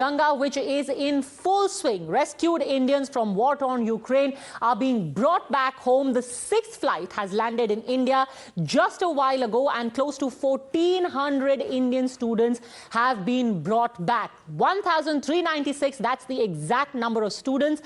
Ganga, which is in full swing. Rescued Indians from war-torn Ukraine are being brought back home. The sixth flight has landed in India just a while ago, and close to 1,400 Indian students have been brought back. 1,396, that's the exact number of students.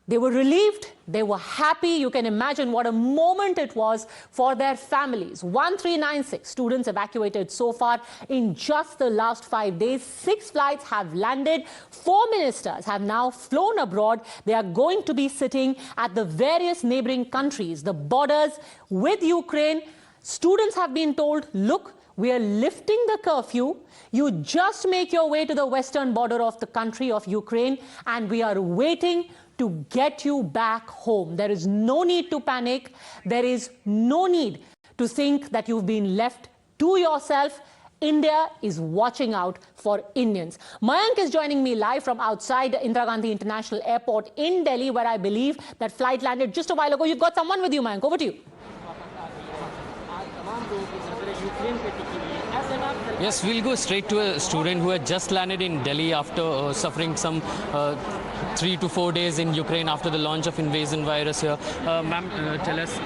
They were relieved, they were happy. You can imagine what a moment it was for their families. 1,396 students evacuated so far in just the last 5 days. 6 flights have landed. 4 ministers have now flown abroad. They are going to be sitting at the various neighboring countries, the borders with Ukraine. Students have been told, look, we are lifting the curfew. You just make your way to the western border of the country of Ukraine, and we are waiting to get you back home. There is no need to panic. There is no need to think that you've been left to yourself. India is watching out for Indians. Mayank is joining me live from outside Indira Gandhi International Airport in Delhi, where I believe that flight landed just a while ago. You've got someone with you, Mayank. Over to you. Yes, we'll go straight to a student who had just landed in Delhi after suffering some 3 to 4 days in Ukraine after the launch of invasion virus here. Ma'am, tell us,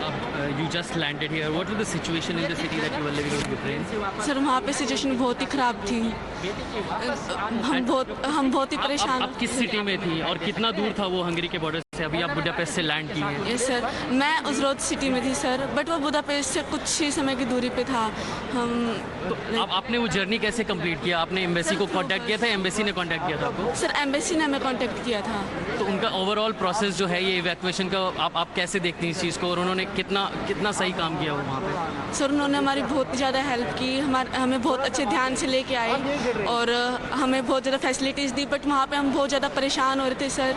you just landed here. What was the situation in the city that you were living in Ukraine? Sir वहाँ पे situation बहुत ही खराब थी. हम बहुत ही परेशान. आप किस सिटी में थी और कितना दूर था वो हंगरी के बॉर्डर से? अभी आप बुडापेस्ट से लैंड की हैं. यस सर, मैं उजरोद सिटी में थी सर, बट वो बुडापेस्ट से कुछ ही समय की दूरी पे था. तो आपने वो जर्नी कैसे कंप्लीट किया? आपने एम्बेसी को कांटेक्ट किया था, एम्बेसी ने कांटेक्ट किया था आपको? सर एम्बेसी ने हमें कांटेक्ट किया था. तो उनका ओवरऑल प्रोसेस जो है ये इवैक्यूएशन का, आप कैसे देखते हैं इस चीज़ को, और उन्होंने कितना सही काम किया वो वहाँ पे? सर उन्होंने हमारी बहुत ज़्यादा हेल्प की, हमें बहुत अच्छे ध्यान से लेके आए और हमें बहुत ज़्यादा फैसिलिटीज़ दी, बट वहाँ पे हम बहुत ज़्यादा परेशान हो रहे थे सर.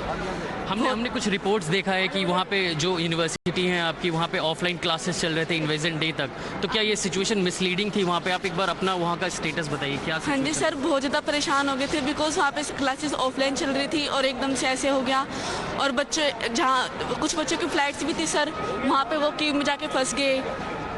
हमने कुछ रिपोर्ट्स देखा है कि वहाँ पे जो यूनिवर्सिटी हैं आपकी, वहाँ पे ऑफलाइन क्लासेस चल रहे थे इन्वेजन डे तक. तो क्या ये सिचुएशन मिसलीडिंग थी वहाँ पे? आप एक बार अपना वहाँ का स्टेटस बताइए क्या? हाँ जी सर, बहुत ज़्यादा परेशान हो गए थे बिकॉज वहाँ पे क्लासेस ऑफलाइन चल रही थी और एकदम से ऐसे हो गया. और बच्चे, जहाँ कुछ बच्चों की फ्लाइट्स भी थी सर, वहाँ पे वो क्यू में जाके फंस गए.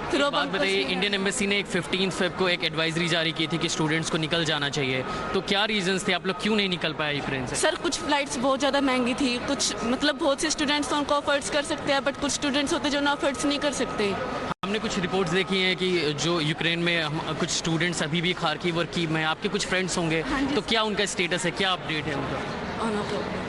फिर बात बताइए, इंडियन एम्बेसी ने 15 फ़रवरी को एक एडवाइजरी जारी की थी कि स्टूडेंट्स को निकल जाना चाहिए. तो क्या रीजंस थे, आप लोग क्यों नहीं निकल पाए यूक्रेन से? सर कुछ फ्लाइट्स बहुत ज़्यादा महंगी थी. कुछ मतलब बहुत से स्टूडेंट्स तो उनको अफोर्ड्स कर सकते हैं, बट कुछ स्टूडेंट्स होते जो ना अफोर्ड्स नहीं कर सकते. हमने कुछ रिपोर्ट्स देखी हैं कि जो यूक्रेन में कुछ स्टूडेंट्स अभी भी खार्किव और कीव में, आपके कुछ फ्रेंड्स होंगे, तो क्या उनका स्टेटस है, क्या अपडेट है उनका?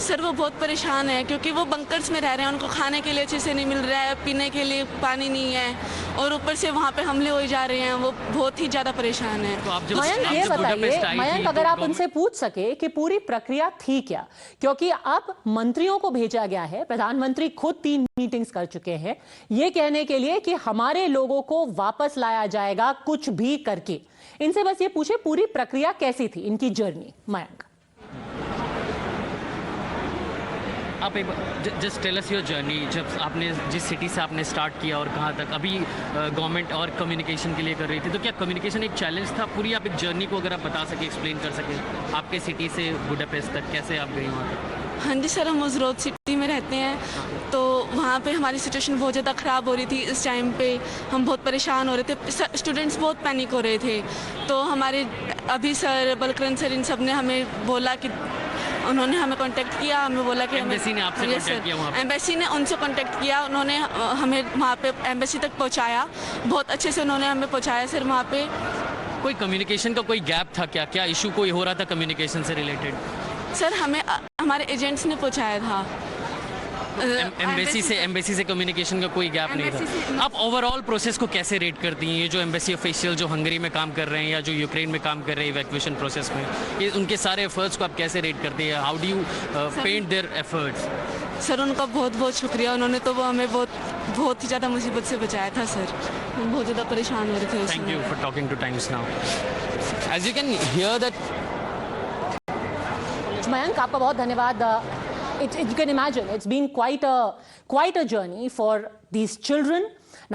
सर वो बहुत परेशान है क्योंकि वो बंकर्स में रह रहे हैं, उनको खाने के लिए अच्छे से नहीं मिल रहा है, पीने के लिए पानी नहीं है, और ऊपर से वहाँ पे हमले हो जा रहे हैं. वो बहुत ही ज़्यादा परेशान है. तो मयंक ये बताइए, मयंक अगर आप उनसे पूछ सके कि पूरी प्रक्रिया थी क्या, क्योंकि अब मंत्रियों को भेजा गया है, प्रधानमंत्री खुद 3 मीटिंग्स कर चुके हैं ये कहने के लिए कि हमारे लोगों को वापस लाया जाएगा कुछ भी करके. इनसे बस ये पूछे पूरी प्रक्रिया कैसी थी, इनकी जर्नी. मयंक, आप एक just tell us your journey. जब आपने जिस सिटी से आपने स्टार्ट किया और कहाँ तक, अभी गवर्नमेंट और कम्युनिकेशन के लिए कर रही थी, तो क्या कम्युनिकेशन एक चैलेंज था? पूरी आप एक जर्नी को अगर आप बता सके, एक्सप्लेन कर सके, आपके सिटी से बुडापेस्ट तक कैसे आप गई वहाँ तक? हाँ जी सर, हम उजरोद सिटी में रहते हैं, तो वहाँ पे हमारी सिचुएशन बहुत ज़्यादा ख़राब हो रही थी. इस टाइम पे हम बहुत परेशान हो रहे थे, स्टूडेंट्स बहुत पैनिक हो रहे थे. तो हमारे अभी सर, बलकरन सर, इन सब ने हमें बोला कि उन्होंने हमें कांटेक्ट किया, हमें बोला कि एम्बेसी ने आपसे कांटेक्ट किया? वहाँ एम्बेसी ने उनसे कांटेक्ट किया, उन्होंने हमें वहाँ पे एम्बेसी तक पहुँचाया. बहुत अच्छे से उन्होंने हमें पहुँचाया सर. वहाँ पे कोई कम्युनिकेशन का कोई गैप था क्या इशू कोई हो रहा था कम्युनिकेशन से रिलेटेड? सर हमें हमारे एजेंट्स ने पहुँचाया था. एम्बेसी से कम्युनिकेशन का कोई गैप नहीं था. आप ओवरऑल प्रोसेस को कैसे रेट करती हैं, ये जो एम्बेसी ऑफिशियल जो हंगरी में काम कर रहे हैं या जो यूक्रेन में काम कर रहे हैं इवैक्यूएशन प्रोसेस में, ये उनके सारे एफर्ट्स को आप कैसे रेट करते हैं? How do you paint their efforts? Sir उनका बहुत बहुत शुक्रिया, उन्होंने तो वो हमें बहुत ही ज़्यादा मुसीबत से बचाया था सर. हम बहुत ज़्यादा परेशान हो रहे थे. Thank you for talking to Times Now. As you can hear that. Mayank, आपका बहुत धन्यवाद. You can imagine it's been quite a journey for these children.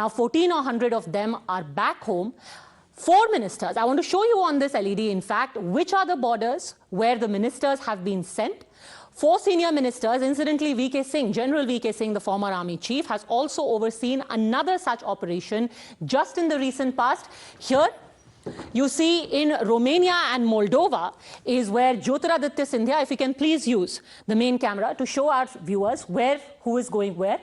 Now 1,400 of them are back home. 4 ministers. I want to show you on this LED, in fact, which are the borders where the ministers have been sent. 4 senior ministers. Incidentally, VK Singh, General VK Singh, the former army chief, has also overseen another such operation just in the recent past. Here, You see, in Romania and Moldova is where Jyotiraditya Scindia, if we can please use the main camera to show our viewers who is going where.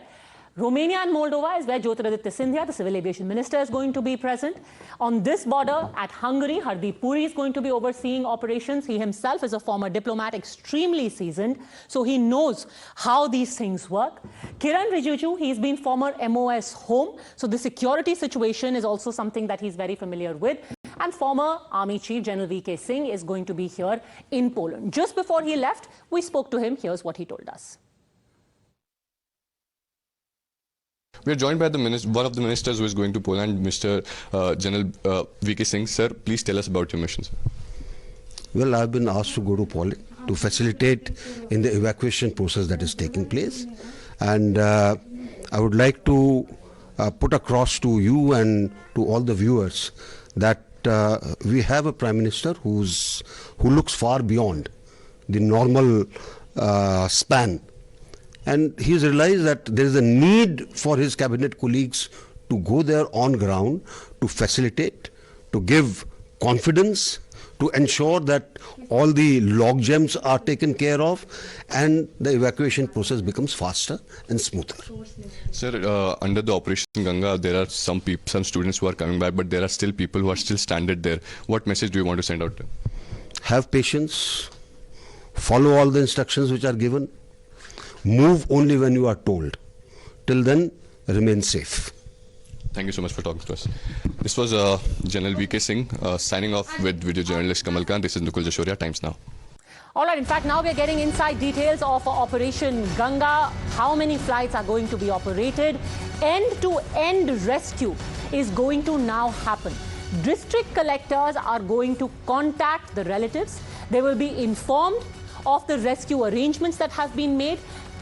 Romania and Moldova is where Jyotiraditya Scindia, the Civil Aviation Minister, is going to be present. On this border at Hungary, Hardeep Puri is going to be overseeing operations. He himself is a former diplomat, extremely seasoned, so he knows how these things work. Kiran Rijiju, he's been former MOS Home, so the security situation is also something that he's very familiar with. And former Army Chief General VK Singh is going to be here in Poland. Just before he left, we spoke to him. Here's what he told us. We are joined by one of the ministers who is going to Poland, Mr. General VK Singh. Sir, please tell us about your mission, sir. Well, I've been asked to go to Poland to facilitate in the evacuation process that is taking place. And I would like to put across to you and to all the viewers that we have a Prime Minister who looks far beyond the normal span. And he's realized that there is a need for his cabinet colleagues to go there on ground to facilitate, to give confidence, to ensure that all the log jams are taken care of and the evacuation process becomes faster and smoother. Sir, under the Operation Ganga, there are some students who are coming back, but there are still people who are still stranded there. What message do you want to send out to them? Have patience, follow all the instructions which are given, move only when you are told. Till then, remain safe. Thank you so much for talking to us. This was General VK Singh signing off with video journalist Kamal Khan. This is Nukul Jashoria, Times Now. All right, in fact, now we are getting inside details of Operation Ganga. How many flights are going to be operated? End-to-end rescue is going to now happen. District collectors are going to contact the relatives. They will be informed of the rescue arrangements that have been made.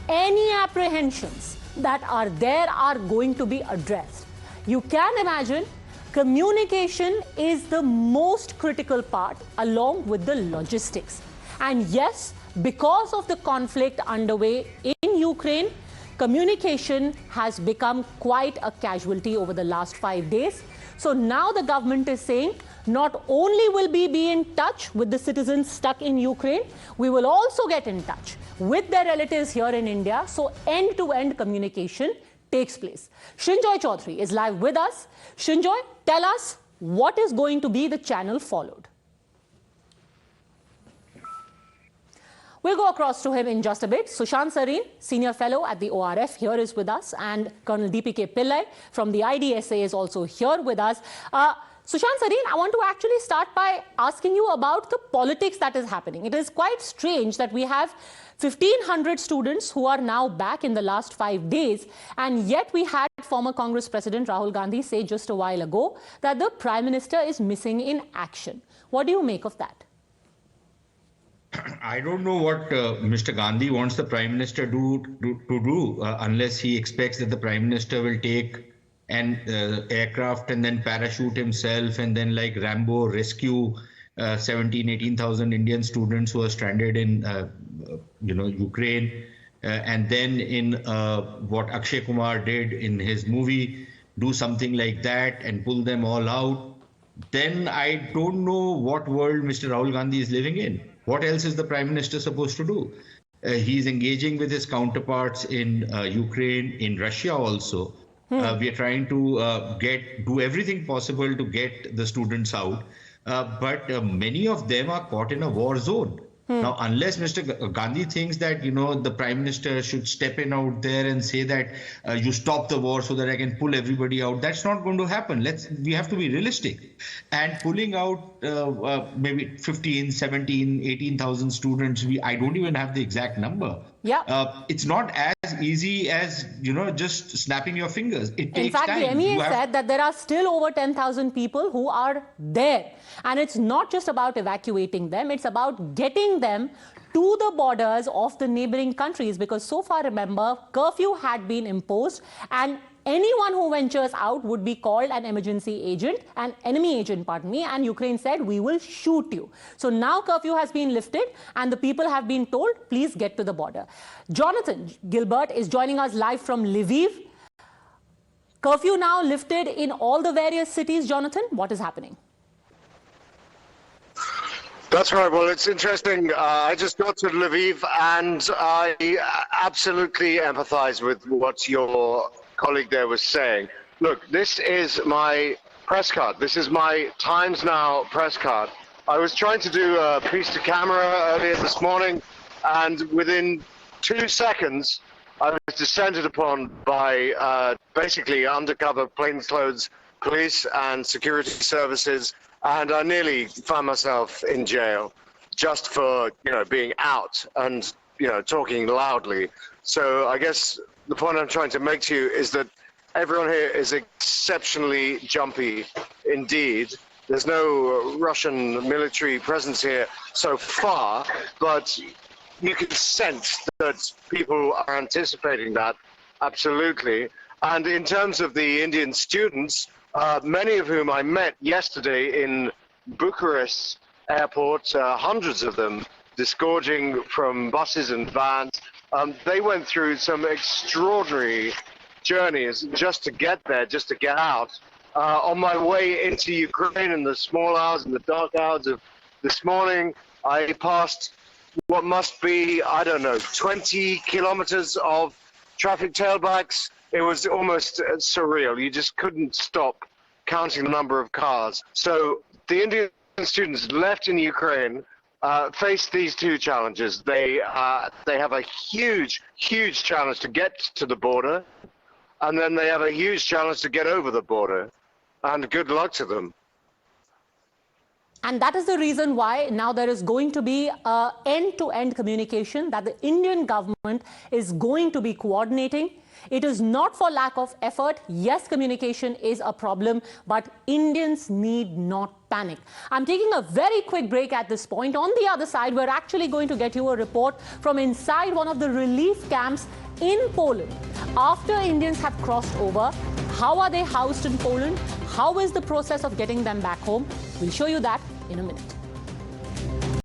Any apprehensions that are there are going to be addressed. You can imagine communication is the most critical part along with the logistics. And yes, because of the conflict underway in Ukraine, communication has become quite a casualty over the last 5 days. So now the government is saying not only will we be in touch with the citizens stuck in Ukraine, we will also get in touch with their relatives here in India. So end-to-end communication takes place. Shinjoy Chaudhary is live with us. Shinjoy, tell us what is going to be the channel followed. We'll go across to him in just a bit. Sushant Sareen, Senior Fellow at the ORF, here is with us, and Colonel DPK Pillai from the IDSA is also here with us. Sushant Sareen, I want to actually start by asking you about the politics that is happening. It is quite strange that we have 1,500 students who are now back in the last 5 days, and yet we had former Congress President Rahul Gandhi say just a while ago that the Prime Minister is missing in action. What do you make of that? I don't know what Mr. Gandhi wants the Prime Minister to do unless he expects that the Prime Minister will take an aircraft and then parachute himself and then like Rambo rescue 18,000 Indian students who are stranded in Ukraine, and then in what Akshay Kumar did in his movie, do something like that and pull them all out. Then I don't know what world Mr. Rahul Gandhi is living in. What else is the Prime Minister supposed to do? He's engaging with his counterparts in Ukraine, in Russia also. We are trying to do everything possible to get the students out. But many of them are caught in a war zone. Now, unless Mr. Gandhi thinks that, the Prime Minister should step in out there and say that you stop the war so that I can pull everybody out, that's not going to happen. We have to be realistic. And pulling out maybe 15, 17, 18,000 students, I don't even have the exact number. Yeah. It's not as easy as, just snapping your fingers. It takes time. In fact, the MEA said that there are still over 10,000 people who are there. And it's not just about evacuating them, it's about getting them to the borders of the neighboring countries. Because so far, remember, curfew had been imposed and anyone who ventures out would be called an emergency agent, an enemy agent, pardon me, and Ukraine said, we will shoot you. So now curfew has been lifted and the people have been told, please get to the border. Jonathan Gilbert is joining us live from Lviv. Curfew now lifted in all the various cities. Jonathan, what is happening? That's right. Well, it's interesting. I just got to Lviv, and I absolutely empathize with what your colleague there was saying. Look, this is my press card. This is my Times Now press card. I was trying to do a piece to camera earlier this morning, and within 2 seconds, I was descended upon by basically undercover plainclothes police and security services, and I nearly found myself in jail just for, being out and, talking loudly. So I guess the point I'm trying to make to you is that everyone here is exceptionally jumpy indeed. There's no Russian military presence here so far, but you can sense that people are anticipating that, absolutely. And in terms of the Indian students, many of whom I met yesterday in Bucharest airport, hundreds of them disgorging from buses and vans, they went through some extraordinary journeys just to get there, just to get out. On my way into Ukraine in the small hours and the dark hours of this morning, I passed what must be, 20 kilometers of traffic tailbacks. It was almost surreal. You just couldn't stop counting the number of cars. So the Indian students left in Ukraine face these two challenges. They have a huge challenge to get to the border, and then they have a huge challenge to get over the border. And good luck to them. And that is the reason why now there is going to be end-to-end communication that the Indian government is going to be coordinating. It is not for lack of effort. Yes, communication is a problem, but Indians need not panic. I'm taking a very quick break at this point. On the other side, we're actually going to get you a report from inside one of the relief camps in Poland. After Indians have crossed over, how are they housed in Poland? How is the process of getting them back home? We'll show you that in a minute.